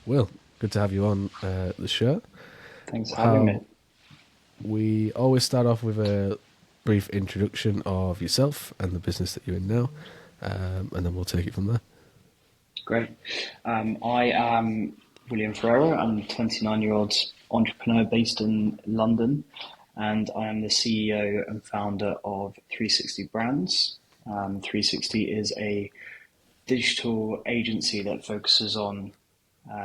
Will, good to have you on the show. Thanks for having me. How we always start off with a brief introduction of yourself and the business that you're in now, and then we'll take it from there. Great. I am William Ferreira. I'm a 29-year-old entrepreneur based in London, and I am the CEO and founder of 360 Brands. 360 is a digital agency that focuses on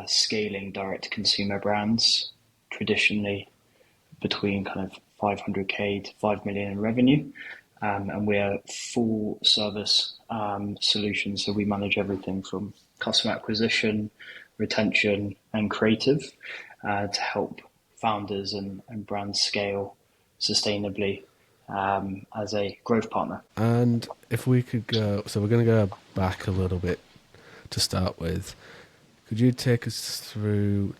scaling direct-to-consumer brands, traditionally between kind of 500k to 5 million in revenue. And we're full service solution. So we manage everything from customer acquisition, retention, and creative to help founders and brands scale sustainably as a growth partner. And if we could go, so we're going to go back a little bit to start with. Could you take us through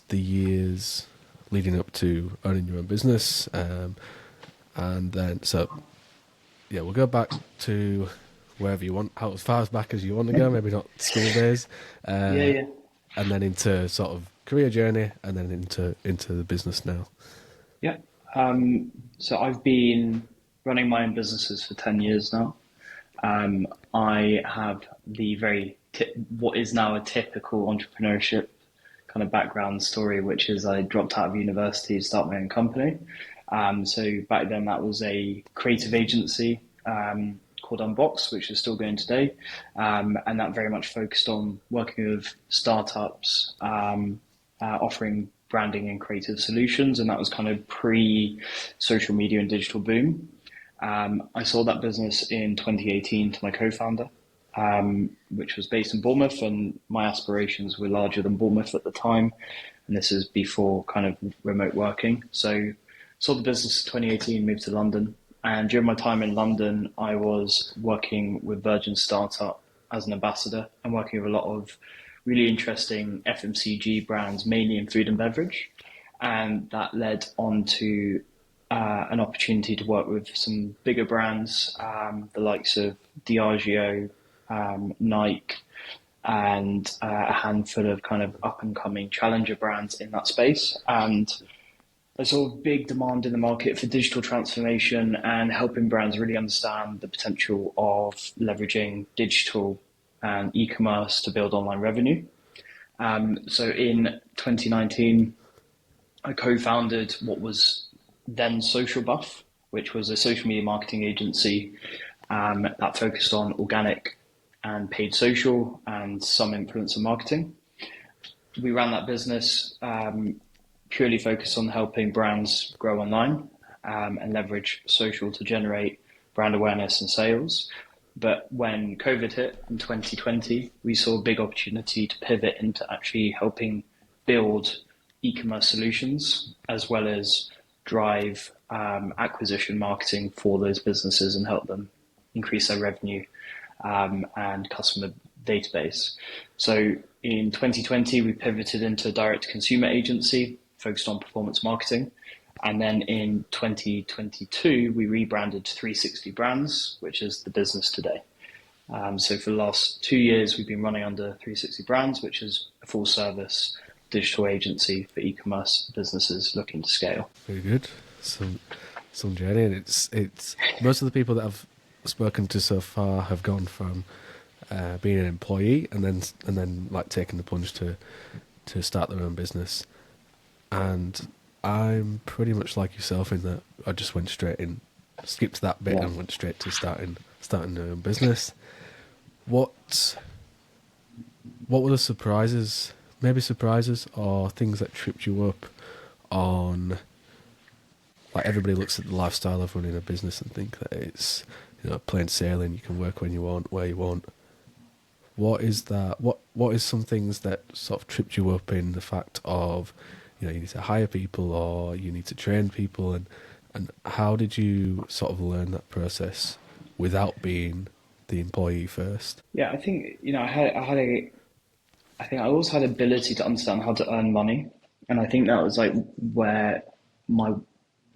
the years leading up to owning your own business? And then, yeah, we'll go back to wherever you want, how as far as back as you want to go, maybe not school days, Yeah, yeah. and then into sort of career journey, and then into the business now. Yeah. So I've been running my own businesses for 10 years now. I have the what is now a typical entrepreneurship kind of background story, which is I dropped out of university to start my own company. So back then that was a creative agency called Unbox, which is still going today. And that very much focused on working with startups, offering branding and creative solutions. And that was kind of pre-social media and digital boom. I sold that business in 2018 to my co-founder, which was based in Bournemouth, and my aspirations were larger than Bournemouth at the time. And this is before kind of remote working. So sold the business in 2018, moved to London. And during my time in London, I was working with Virgin Startup as an ambassador and working with a lot of really interesting FMCG brands, mainly in food and beverage. And that led on to an opportunity to work with some bigger brands, the likes of Diageo, Nike, and a handful of kind of up and coming challenger brands in that space. And I saw a big demand in the market for digital transformation and helping brands really understand the potential of leveraging digital and e-commerce to build online revenue. So in 2019, I co-founded what was then Social Buff, which was a social media marketing agency that focused on organic and paid social and some influencer marketing. We ran that business purely focused on helping brands grow online and leverage social to generate brand awareness and sales. But when COVID hit in 2020, we saw a big opportunity to pivot into actually helping build e-commerce solutions as well as drive acquisition marketing for those businesses and help them increase their revenue and customer database. So in 2020, we pivoted into a direct-to-consumer agency focused on performance marketing. And then in 2022, we rebranded to 360 Brands, which is the business today. So for the last 2 years, we've been running under 360 Brands, which is a full service digital agency for e-commerce businesses looking to scale. Very good. Some journey, and it's most of the people that I've spoken to so far have gone from being an employee and then like taking the plunge to start their own business. And I'm pretty much like yourself in that I just went straight in, skipped that bit and went straight to starting my own business. What were the surprises? Maybe surprises or things that tripped you up on? Like everybody looks at the lifestyle of running a business and think that it's plain sailing. You can work when you want, where you want. What is that? What is some things that sort of tripped you up in the fact of you need to hire people or you need to train people, and how did you sort of learn that process without being the employee first? Yeah, I think I think I always had ability to understand how to earn money, and I think that was like where my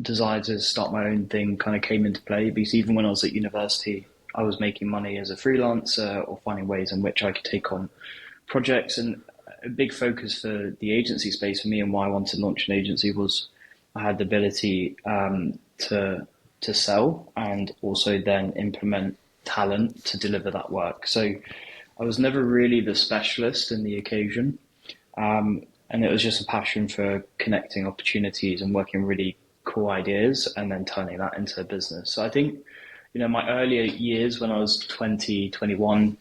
desire to start my own thing kind of came into play. Because even when I was at university, I was making money as a freelancer or finding ways in which I could take on projects, and a big focus for the agency space for me, and why I wanted to launch an agency, was I had the ability to sell and also then implement talent to deliver that work. So I was never really the specialist in the occasion. And it was just a passion for connecting opportunities and working really cool ideas and then turning that into a business. So I think, my earlier years when I was 20, 21,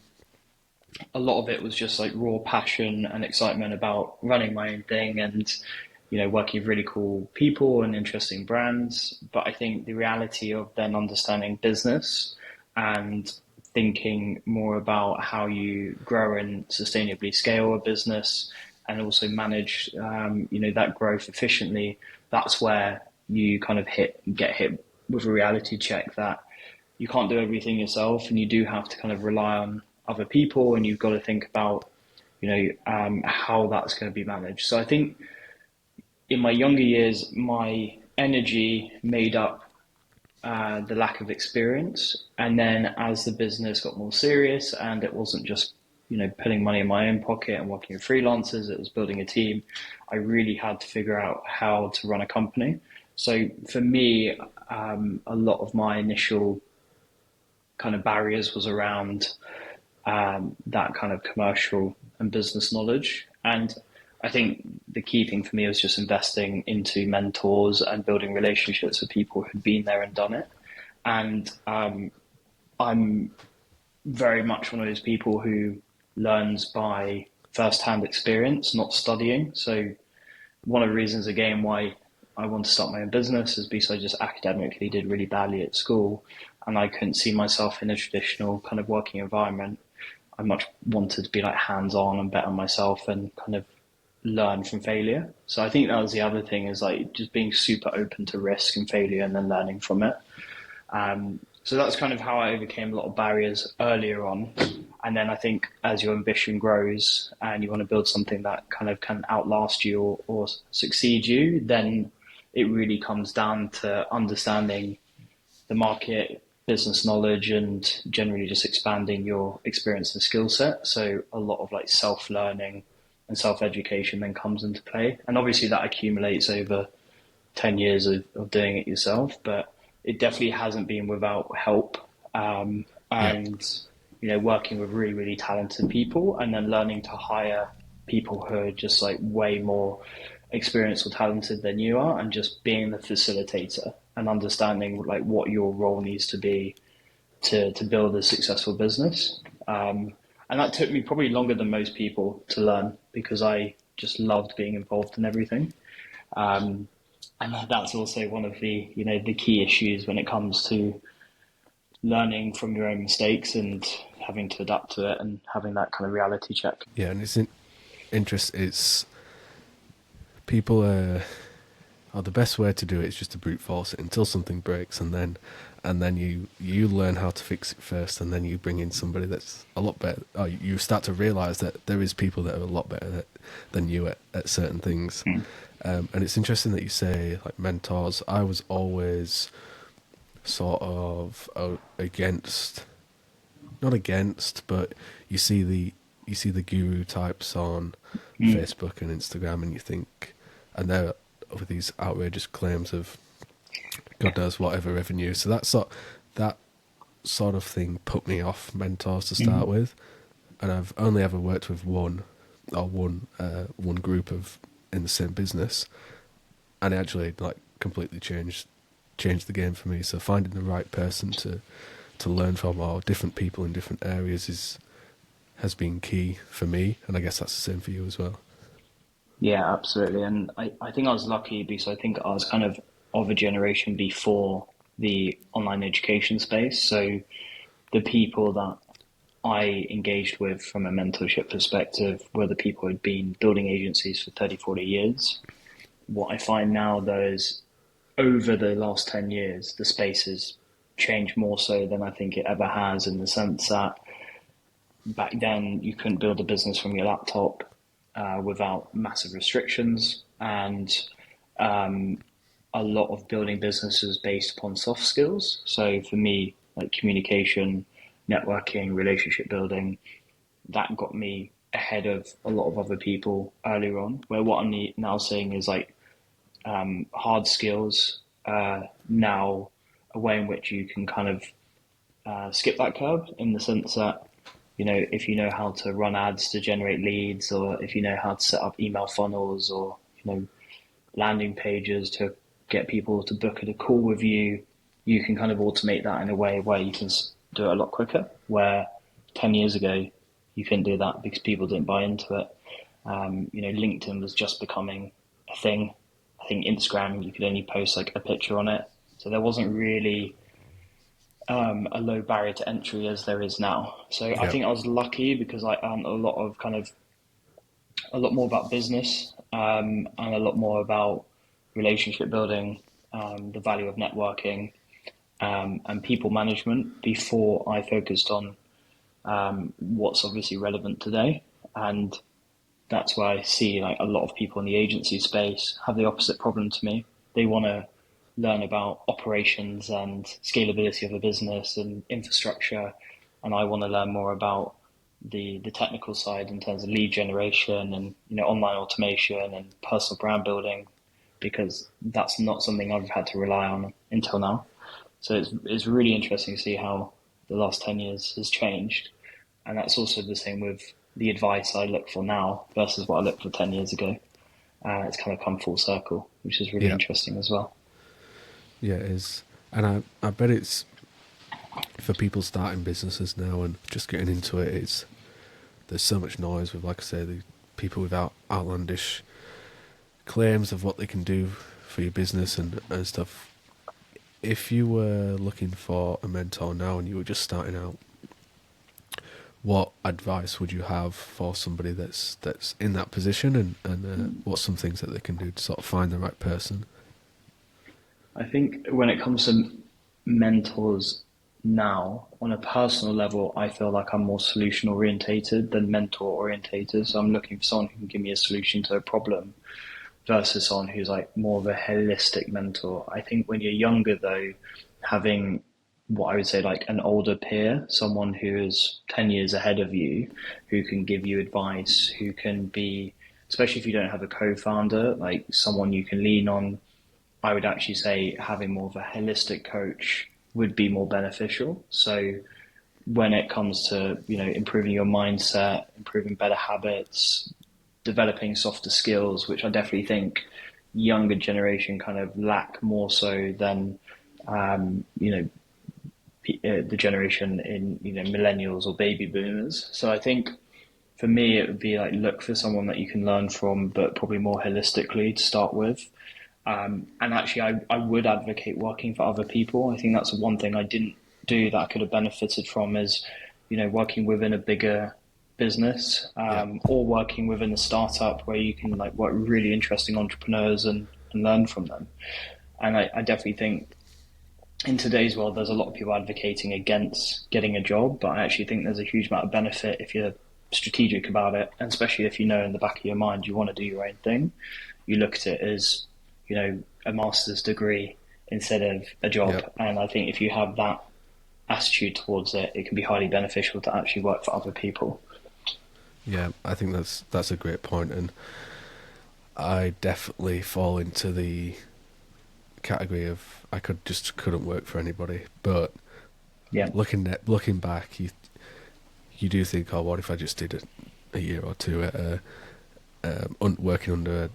a lot of it was just like raw passion and excitement about running my own thing and, working with really cool people and interesting brands. But I think the reality of then understanding business and thinking more about how you grow and sustainably scale a business and also manage, that growth efficiently, that's where you kind of get hit with a reality check that you can't do everything yourself, and you do have to kind of rely on other people, and you've got to think about, how that's going to be managed. So I think in my younger years, my energy made up the lack of experience. And then as the business got more serious and it wasn't just, putting money in my own pocket and working with freelancers, it was building a team, I really had to figure out how to run a company. So for me, a lot of my initial kind of barriers was around that kind of commercial and business knowledge. And I think the key thing for me was just investing into mentors and building relationships with people who'd been there and done it. And I'm very much one of those people who learns by first-hand experience, not studying. So one of the reasons, again, why I want to start my own business is because I just academically did really badly at school and I couldn't see myself in a traditional kind of working environment. I much wanted to be like hands-on and bet on myself and kind of learn from failure. So I think that was the other thing, is like just being super open to risk and failure and then learning from it. So that's kind of how I overcame a lot of barriers earlier on. And then I think as your ambition grows and you want to build something that kind of can outlast you or succeed you, then it really comes down to understanding the market, business knowledge, and generally just expanding your experience and skill set. So a lot of like self-learning and self-education then comes into play. And obviously that accumulates over 10 years of doing it yourself, but it definitely hasn't been without help. Working with really, really talented people and then learning to hire people who are just like way more experienced or talented than you are, and just being the facilitator and understanding like what your role needs to be to build a successful business. And that took me probably longer than most people to learn, because I just loved being involved in everything. And that's also one of the, the key issues when it comes to learning from your own mistakes and having to adapt to it and having that kind of reality check. Yeah, and it's people the best way to do it is just to brute force it until something breaks, and then you learn how to fix it first, and then you bring in somebody that's a lot better. Or you start to realize that there is people that are a lot better than you at certain things. And it's interesting that you say like mentors. I was always sort of not against, but you see the guru types on Facebook and Instagram, and you think, and they're with these outrageous claims of God knows whatever revenue. So that sort of thing put me off mentors to start with, and I've only ever worked with one group of in the same business, and it actually like completely changed the game for me. So finding the right person to learn from, or different people in different areas, has been key for me, and I guess that's the same for you as well. Yeah, absolutely. And I think I was lucky because I think I was kind of a generation before the online education space. So the people that I engaged with from a mentorship perspective were the people who'd been building agencies for 30, 40 years. What I find now, though, is over the last 10 years, the space has changed more so than I think it ever has, in the sense that back then you couldn't build a business from your laptop without massive restrictions, and a lot of building businesses based upon soft skills. So for me, like communication, networking, relationship building, that got me ahead of a lot of other people earlier on. Where what I'm now seeing is like hard skills now a way in which you can kind of skip that curve in the sense that if you know how to run ads to generate leads, or if you know how to set up email funnels, or landing pages to get people to book at a call with you, you can kind of automate that in a way where you can do it a lot quicker. Where 10 years ago, you couldn't do that because people didn't buy into it. LinkedIn was just becoming a thing. I think Instagram, you could only post like a picture on it. So there wasn't really a low barrier to entry as there is now. So I Yeah. think I was lucky because I earned a lot more about business, and a lot more about relationship building, the value of networking, and people management before I focused on what's obviously relevant today. And that's why I see like a lot of people in the agency space have the opposite problem to me. They want to learn about operations and scalability of a business and infrastructure, and I want to learn more about the technical side in terms of lead generation and online automation and personal brand building, because that's not something I've had to rely on until now. So it's really interesting to see how the last 10 years has changed. And that's also the same with the advice I look for now versus what I looked for 10 years ago. It's kind of come full circle, which is really Yeah. interesting as well. Yeah, it is. And I bet it's for people starting businesses now and just getting into it. There's so much noise with, like I say, the people without outlandish claims of what they can do for your business and stuff. If you were looking for a mentor now and you were just starting out, what advice would you have for somebody that's in that position, and what's some things that they can do to sort of find the right person? I think when it comes to mentors now, on a personal level, I feel like I'm more solution orientated than mentor orientated. So I'm looking for someone who can give me a solution to a problem versus someone who's like more of a holistic mentor. I think when you're younger though, having what I would say like an older peer, someone who is 10 years ahead of you, who can give you advice, who can be, especially if you don't have a co-founder, like someone you can lean on. I would actually say having more of a holistic coach would be more beneficial. So when it comes to, improving your mindset, improving better habits, developing softer skills, which I definitely think younger generation kind of lack more so than, um, you know, the generation in, millennials or baby boomers. So I think for me, it would be like look for someone that you can learn from, but probably more holistically to start with. And actually, I would advocate working for other people. I think that's one thing I didn't do that I could have benefited from is, working within a bigger business, Yeah. or working within a startup where you can like work with really interesting entrepreneurs and learn from them. And I definitely think in today's world, there's a lot of people advocating against getting a job, but I actually think there's a huge amount of benefit if you're strategic about it, and especially if you know in the back of your mind you want to do your own thing. You look at it as, a master's degree instead of a job. Yeah. And I think if you have that attitude towards it, it can be highly beneficial to actually work for other people. Yeah, I think that's a great point, and I definitely fall into the category of I couldn't work for anybody. But Yeah. looking back, you do think, oh, what if I just did a year or two at working under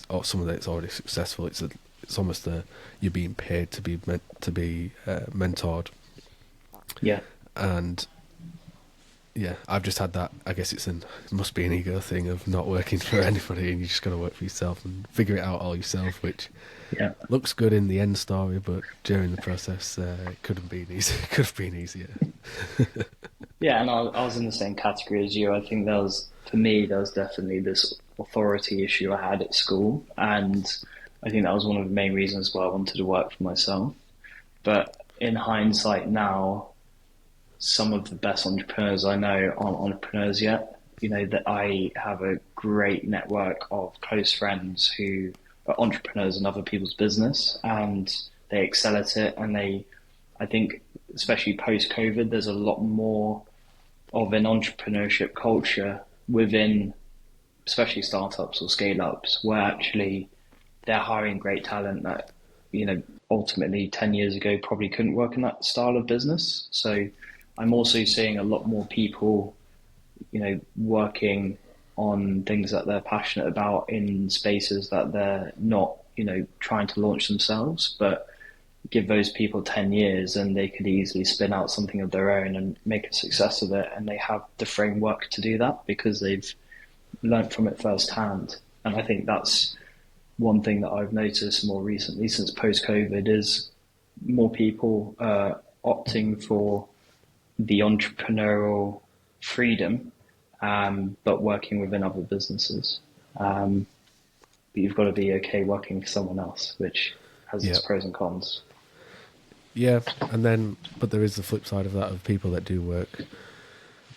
or someone that's already successful? It's almost you're being paid to be mentored, Yeah. and yeah, I've just had that. I guess it must be an ego thing of not working for anybody, and you just got to work for yourself and figure it out all yourself, which Yeah. looks good in the end story, but during the process, it could have been easy. Could have been easier. Yeah. And I was in the same category as you. I think for me, there was definitely this authority issue I had at school. And I think that was one of the main reasons why I wanted to work for myself. But in hindsight now, some of the best entrepreneurs I know aren't entrepreneurs yet. That I have a great network of close friends who are entrepreneurs in other people's business, and they excel at it. And I think, especially post COVID, there's a lot more of an entrepreneurship culture within, especially startups or scale ups, where actually they're hiring great talent that, ultimately 10 years ago probably couldn't work in that style of business. So I'm also seeing a lot more people, working on things that they're passionate about in spaces that they're not, trying to launch themselves, but give those people 10 years and they could easily spin out something of their own and make a success of it. And they have the framework to do that because they've learnt from it firsthand. And I think that's one thing that I've noticed more recently since post-COVID is more people opting for the entrepreneurial freedom, but working within other businesses. But you've got to be okay working for someone else, which has its Yeah. pros and cons. Yeah, and then but there is the flip side of that of people that do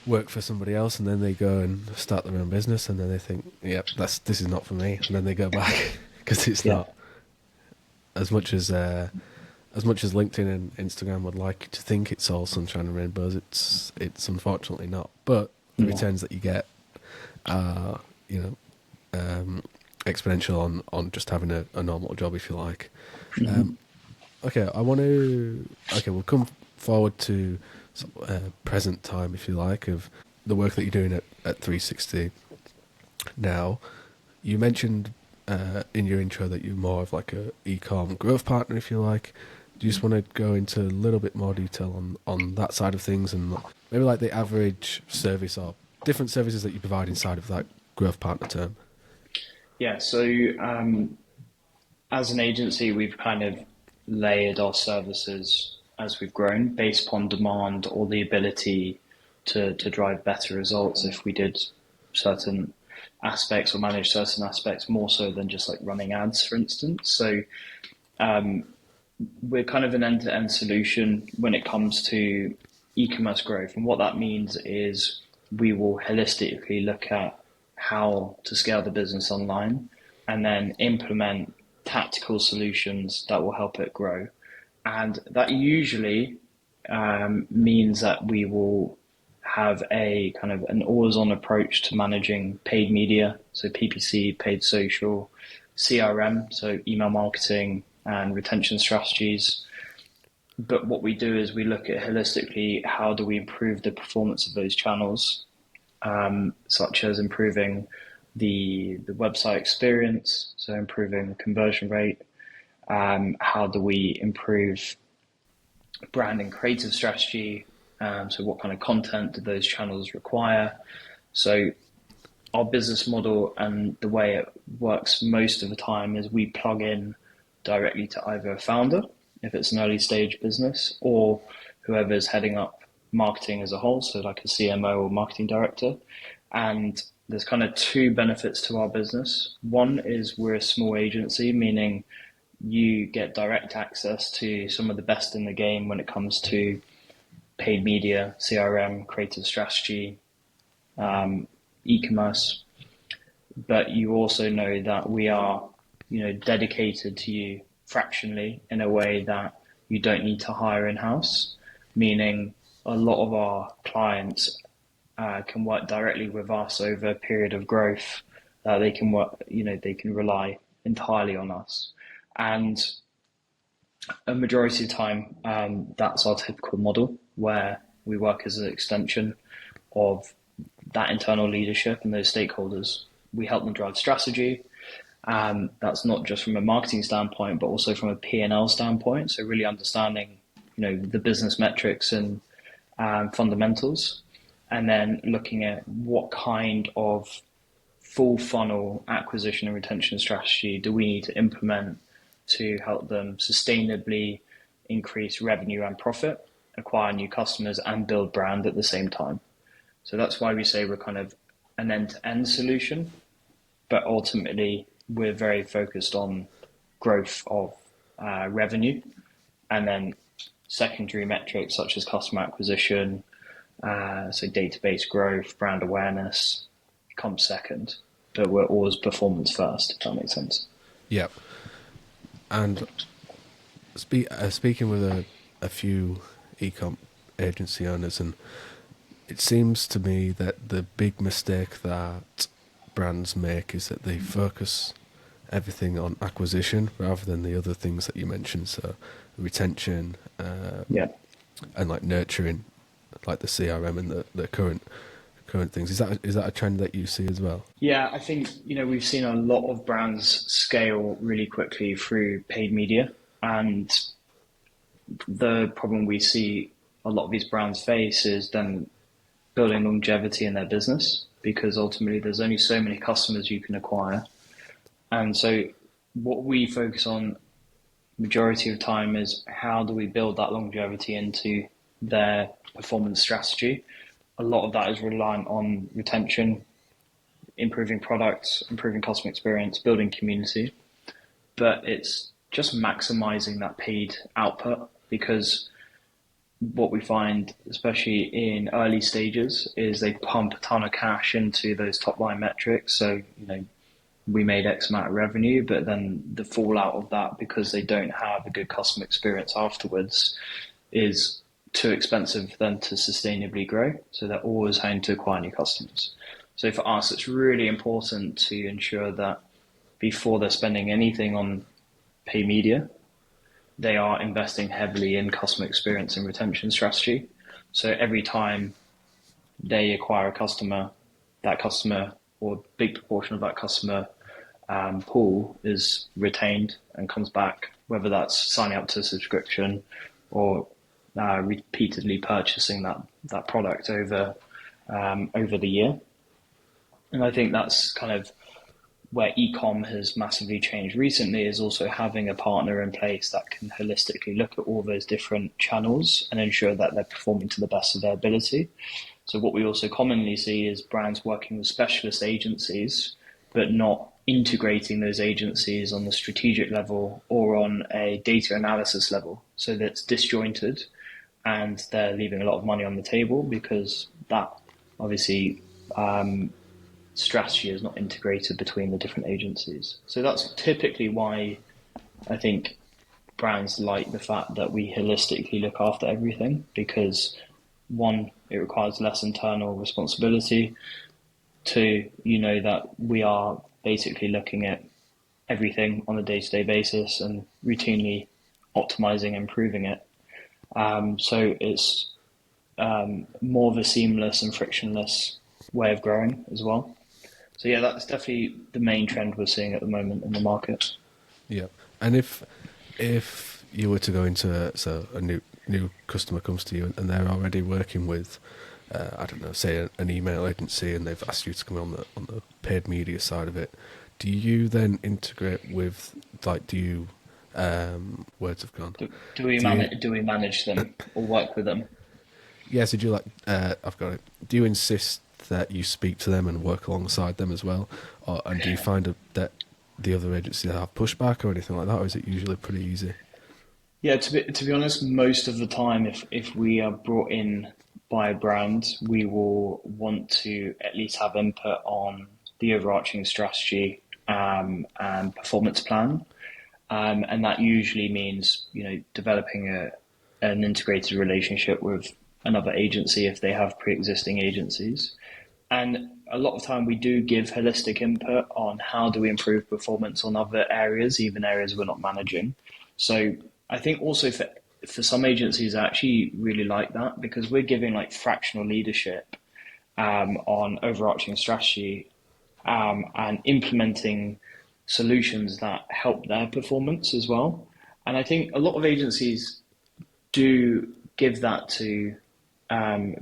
work for somebody else, and then they go and start their own business, and then they think, "Yep, this is not for me," and then they go back because it's Yeah. not as much as LinkedIn and Instagram would like to think it's all sunshine and rainbows. It's unfortunately not. But the Yeah. returns that you get are exponential on just having a normal job, if you like. Mm-hmm. Okay, I want to. Okay, we'll come forward to present time, if you like, of the work that you're doing at 360 now. You mentioned in your intro that you're more of like a e-com growth partner, if you like. Do you just want to go into a little bit more detail on that side of things and maybe like the average service or different services that you provide inside of that growth partner term? Yeah. So as an agency, we've kind of layered our services as we've grown based upon demand or the ability to drive better results if we did certain aspects or manage certain aspects more so than just like running ads, for instance. So we're kind of an end-to-end solution when it comes to e-commerce growth. And what that means is we will holistically look at how to scale the business online and then implement tactical solutions that will help it grow. And that usually means that we will have a kind of an always-on approach to managing paid media, so PPC, paid social, CRM, so email marketing and retention strategies. But what we do is we look at holistically how do we improve the performance of those channels, such as improving the website experience, so improving conversion rate. How do we improve brand and creative strategy? So what kind of content do those channels require? So our business model and the way it works most of the time is we plug in directly to either a founder, if it's an early stage business, or whoever's heading up marketing as a whole, so like a CMO or marketing director. And there's kind of two benefits to our business. One is we're a small agency, meaning you get direct access to some of the best in the game when it comes to paid media, CRM, creative strategy, e-commerce. But you also know that we are, dedicated to you fractionally in a way that you don't need to hire in-house, meaning a lot of our clients can work directly with us over a period of growth. They can work, they can rely entirely on us. And a majority of the time, that's our typical model where we work as an extension of that internal leadership and those stakeholders. We help them drive strategy. That's not just from a marketing standpoint, but also from a P&L standpoint. So really understanding, the business metrics and fundamentals, and then looking at what kind of full funnel acquisition and retention strategy do we need to implement to help them sustainably increase revenue and profit, acquire new customers, and build brand at the same time. So that's why we say we're kind of an end-to-end solution, but ultimately we're very focused on growth of revenue, and then secondary metrics such as customer acquisition, so database growth, brand awareness comes second, but we're always performance first, if that makes sense. Yep. And speaking with a few e-com agency owners, and it seems to me that the big mistake that brands make is that they focus everything on acquisition rather than the other things that you mentioned. So retention, Yeah. and like nurturing, like the CRM and the current things. Is that a trend that you see as well? Yeah, I think, we've seen a lot of brands scale really quickly through paid media. And the problem we see a lot of these brands face is then building longevity in their business, because ultimately there's only so many customers you can acquire. And so what we focus on majority of time is how do we build that longevity into their performance strategy. A lot of that is reliant on retention, improving products, improving customer experience, building community. But it's just maximizing that paid output, because what we find, especially in early stages, is they pump a ton of cash into those top line metrics. So, we made X amount of revenue, but then the fallout of that, because they don't have a good customer experience afterwards, is too expensive for them to sustainably grow. So they're always having to acquire new customers. So for us, it's really important to ensure that before they're spending anything on pay media, they are investing heavily in customer experience and retention strategy. So every time they acquire a customer, that customer, or a big proportion of that customer pool, is retained and comes back, whether that's signing up to a subscription or repeatedly purchasing that product over the year. And I think that's kind of where e-com has massively changed recently, is also having a partner in place that can holistically look at all those different channels and ensure that they're performing to the best of their ability. So what we also commonly see is brands working with specialist agencies, but not integrating those agencies on the strategic level or on a data analysis level. So that's disjointed, and they're leaving a lot of money on the table because that obviously strategy is not integrated between the different agencies. So that's typically why I think brands like the fact that we holistically look after everything, because one, it requires less internal responsibility. Two, that we are basically looking at everything on a day-to-day basis and routinely optimizing, improving it. So it's more of a seamless and frictionless way of growing as well. So yeah, that's definitely the main trend we're seeing at the moment in the market. Yeah, and if you were to go into a new customer comes to you and they're already working with, I don't know, say an email agency, and they've asked you to come on the paid media side of it, do you then integrate with, like, do you words have gone? Do we manage them or work with them? Yeah, so do you I've got it. Do you insist that you speak to them and work alongside them as well, and do you find that the other agencies have pushback or anything like that, or is it usually pretty easy? Yeah, to be honest, most of the time, if we are brought in by a brand, we will want to at least have input on the overarching strategy and performance plan. And that usually means, developing an integrated relationship with another agency if they have pre-existing agencies. And a lot of time we do give holistic input on how do we improve performance on other areas, even areas we're not managing. So I think also for some agencies, I actually really like that, because we're giving like fractional leadership on overarching strategy and implementing solutions that help their performance as well. And I think a lot of agencies do give that to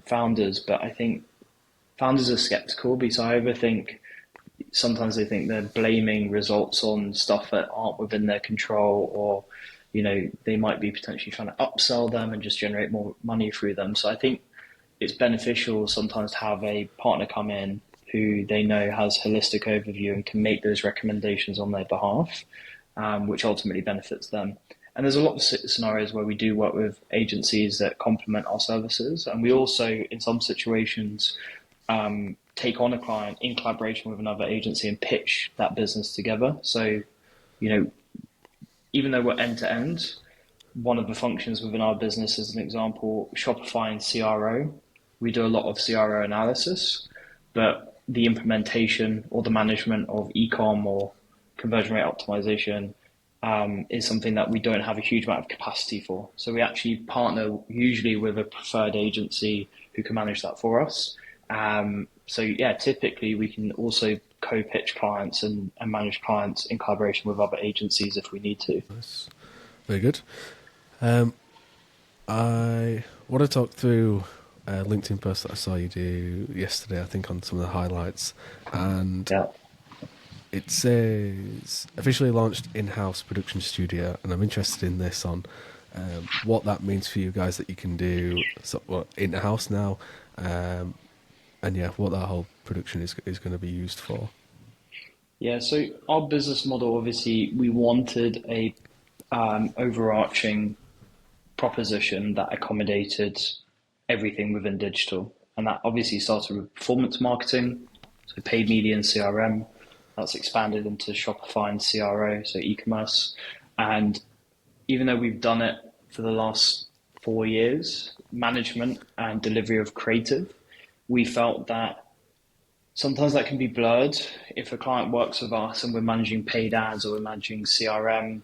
founders, but I think founders are skeptical, because I overthink sometimes they think they're blaming results on stuff that aren't within their control, or they might be potentially trying to upsell them and just generate more money through them. So I think it's beneficial sometimes to have a partner come in who they know has holistic overview and can make those recommendations on their behalf, which ultimately benefits them. And there's a lot of scenarios where we do work with agencies that complement our services. And we also, in some situations, take on a client in collaboration with another agency and pitch that business together. So, even though we're end to end, one of the functions within our business, as an example, Shopify and CRO we do a lot of CRO analysis, but the implementation or the management of e-com or conversion rate optimization is something that we don't have a huge amount of capacity for. So we actually partner usually with a preferred agency who can manage that for us. So yeah, typically we can also co-pitch clients and manage clients in collaboration with other agencies if we need to. Nice. Very good. I want to talk through a LinkedIn post that I saw you do yesterday, I think, on some of the highlights. And Yeah. it says, officially launched in-house production studio. And I'm interested in this on what that means for you guys that you can do in-house now. And yeah, what that whole production is going to be used for. Yeah, so our business model, obviously, we wanted a overarching proposition that accommodated everything within digital. And that obviously started with performance marketing, so paid media and CRM. That's expanded into Shopify and CRO, so e-commerce. And even though we've done it for the last 4 years, management and delivery of creative, we felt that sometimes that can be blurred if a client works with us and we're managing paid ads or we're managing CRM,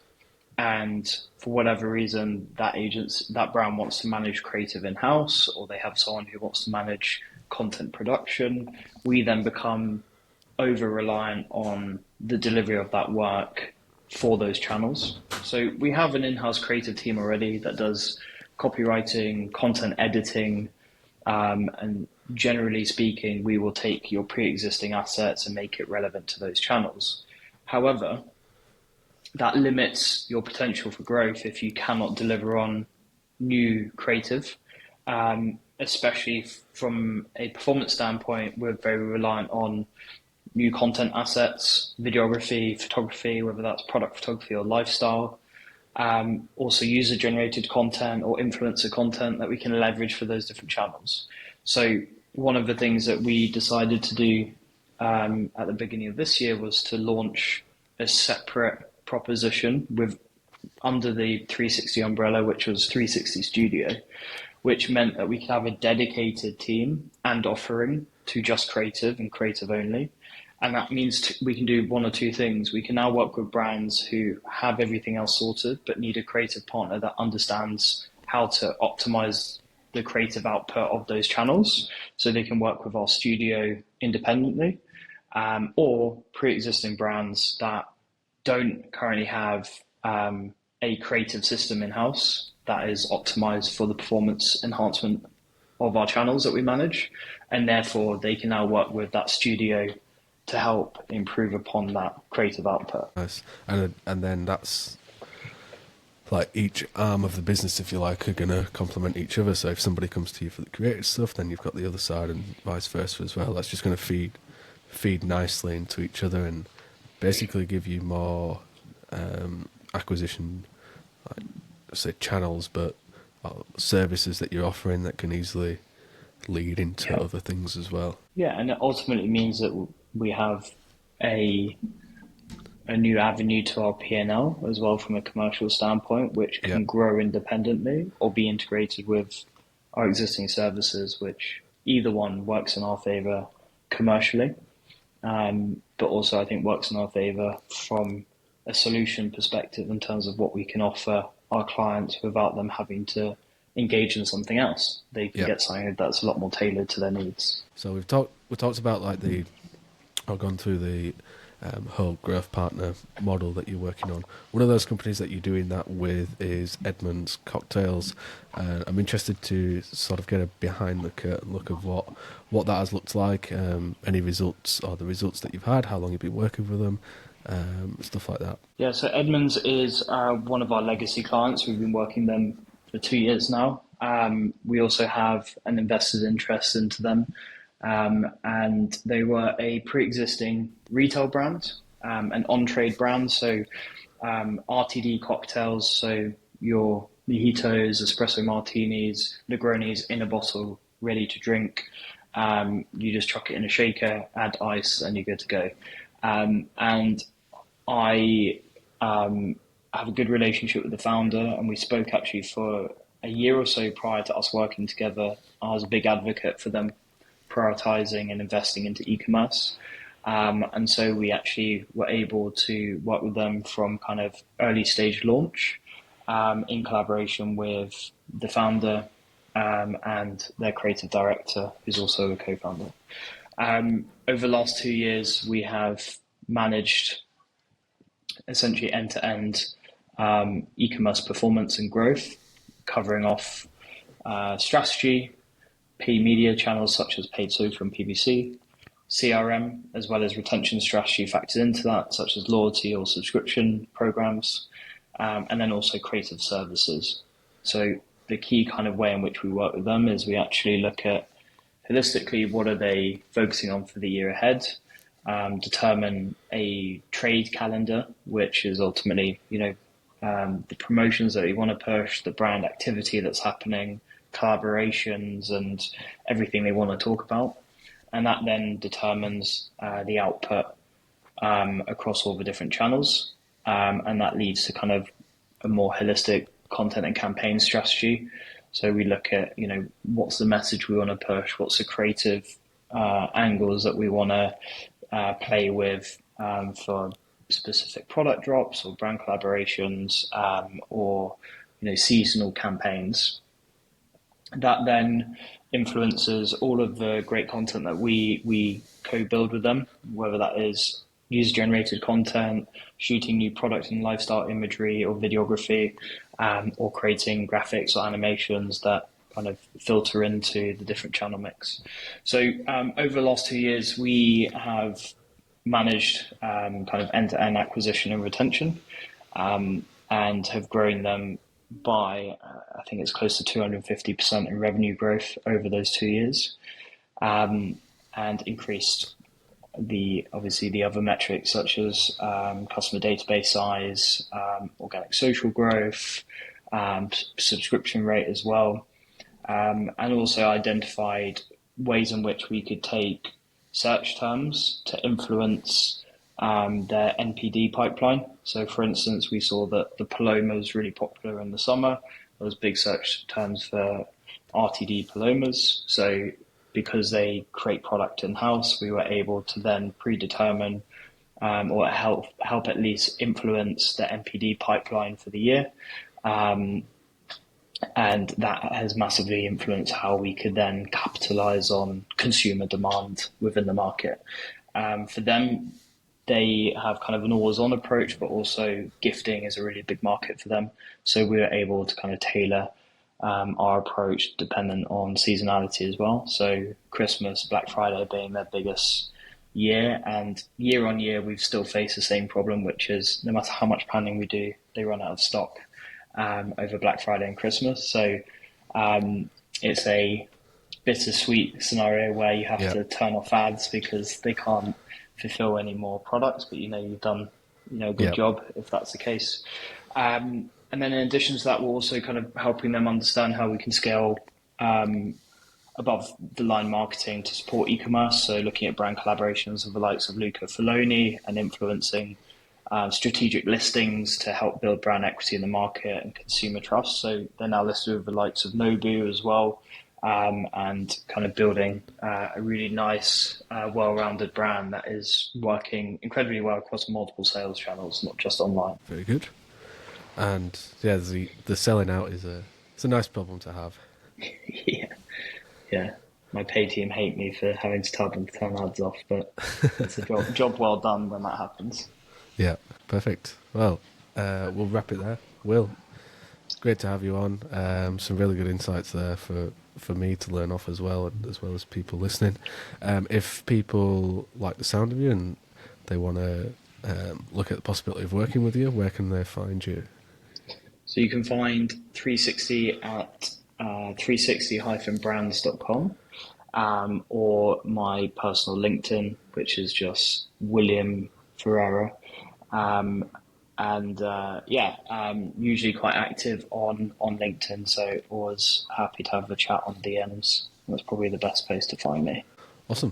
and for whatever reason that brand wants to manage creative in-house, or they have someone who wants to manage content production, we then become over reliant on the delivery of that work for those channels. So we have an in-house creative team already that does copywriting, content editing, and generally speaking, we will take your pre-existing assets and make it relevant to those channels. However, that limits your potential for growth if you cannot deliver on new creative, especially from a performance standpoint. We're very reliant on new content assets, videography, photography, whether that's product photography or lifestyle. Also user-generated content or influencer content that we can leverage for those different channels. So one of the things that we decided to do at the beginning of this year was to launch a separate proposition with under the 360 umbrella, which was 360 Studio, which meant that we could have a dedicated team and offering to just creative and creative only. And that means we can do one or two things. We can now work with brands who have everything else sorted, but need a creative partner that understands how to optimize the creative output of those channels so they can work with our studio independently, or pre-existing brands that don't currently have a creative system in-house that is optimized for the performance enhancement of our channels that we manage. And therefore, they can now work with that studio to help improve upon that creative output. Nice. And then that's like each arm of the business, if you like, are going to complement each other. So if somebody comes to you for the creative stuff, then you've got the other side, and vice versa as well. That's just going to feed nicely into each other and basically give you more acquisition, like, say, channels, but services that you're offering that can easily lead into other things as well. Yeah, and it ultimately means that we have a new avenue to our P&L as well from a commercial standpoint, which can grow independently or be integrated with our existing services, which either one works in our favor commercially, but also I think works in our favor from a solution perspective in terms of what we can offer our clients without them having to engage in something else. They can get something that's a lot more tailored to their needs. So we talked about like I've gone through the whole growth partner model that you're working on. One of those companies that you're doing that with is Edmunds Cocktails. I'm interested to sort of get a behind the curtain look of what that has looked like, any results or the results that you've had, how long you've been working with them, stuff like that. Yeah, so Edmunds is one of our legacy clients. We've been working them for 2 years now. We also have an invested interest into them. And they were a pre-existing retail brand, an on-trade brand. So RTD cocktails, so your mojitos, espresso martinis, Negronis in a bottle, ready to drink. You just chuck it in a shaker, add ice, and you're good to go. And I have a good relationship with the founder, and we spoke actually for a year or so prior to us working together, I was a big advocate for them prioritizing and investing into e-commerce. And so we actually were able to work with them from kind of early stage launch in collaboration with the founder and their creative director, who's also a co-founder. Over the last 2 years, we have managed essentially end-to-end e-commerce performance and growth, covering off strategy, paid media channels such as paid social and PPC, CRM, as well as retention strategy factors into that, such as loyalty or subscription programs, and then also creative services. So the key kind of way in which we work with them is we actually look at holistically what are they focusing on for the year ahead, determine a trade calendar, which is ultimately, the promotions that you want to push, the brand activity that's happening, collaborations, and everything they want to talk about. And that then determines the output across all the different channels. And that leads to kind of a more holistic content and campaign strategy. So we look at, what's the message we want to push, what's the creative angles that we want to play with for specific product drops or brand collaborations or seasonal campaigns. That then influences all of the great content that we co-build with them, whether that is user-generated content, shooting new product and lifestyle imagery or videography, or creating graphics or animations that kind of filter into the different channel mix. So over the last 2 years, we have managed kind of end-to-end acquisition and retention, and have grown them by, I think it's close to 250% in revenue growth over those 2 years, and increased obviously the other metrics such as customer database size, organic social growth, subscription rate as well, and also identified ways in which we could take search terms to influence their NPD pipeline. So for instance, we saw that the Paloma was really popular in the summer. There was big search terms for RTD Palomas. So because they create product in-house, we were able to then predetermine or help at least influence the NPD pipeline for the year. And that has massively influenced how we could then capitalize on consumer demand within the market. For them, they have kind of an always-on approach, but also gifting is a really big market for them. So we were able to kind of tailor our approach dependent on seasonality as well. So Christmas, Black Friday being their biggest year, and year on year we've still faced the same problem, which is no matter how much planning we do, they run out of stock over Black Friday and Christmas. So it's a bittersweet scenario where you have to turn off ads because they can't fulfill any more products, but you've done a good job if that's the case. And then in addition to that, we're also kind of helping them understand how we can scale above the line marketing to support e-commerce. So looking at brand collaborations with the likes of Luca Filoni and influencing strategic listings to help build brand equity in the market and consumer trust. So they're now listed with the likes of Nobu as well, and kind of building a really nice, well-rounded brand that is working incredibly well across multiple sales channels, not just online. Very good. And yeah, the selling out it's a nice problem to have. Yeah. My pay team hate me for having to tell them to turn ads off, but it's a job well done when that happens. Yeah, perfect. Well, we'll wrap it there. Will, it's great to have you on. Some really good insights there for me to learn off as well as people listening. If people like the sound of you and they want to look at the possibility of working with you, where can they find you? So you can find 360 at 360-brands.com, or my personal LinkedIn, which is just William Ferreira. Usually quite active on LinkedIn, so always happy to have a chat on DMs. That's probably the best place to find me. Awesome.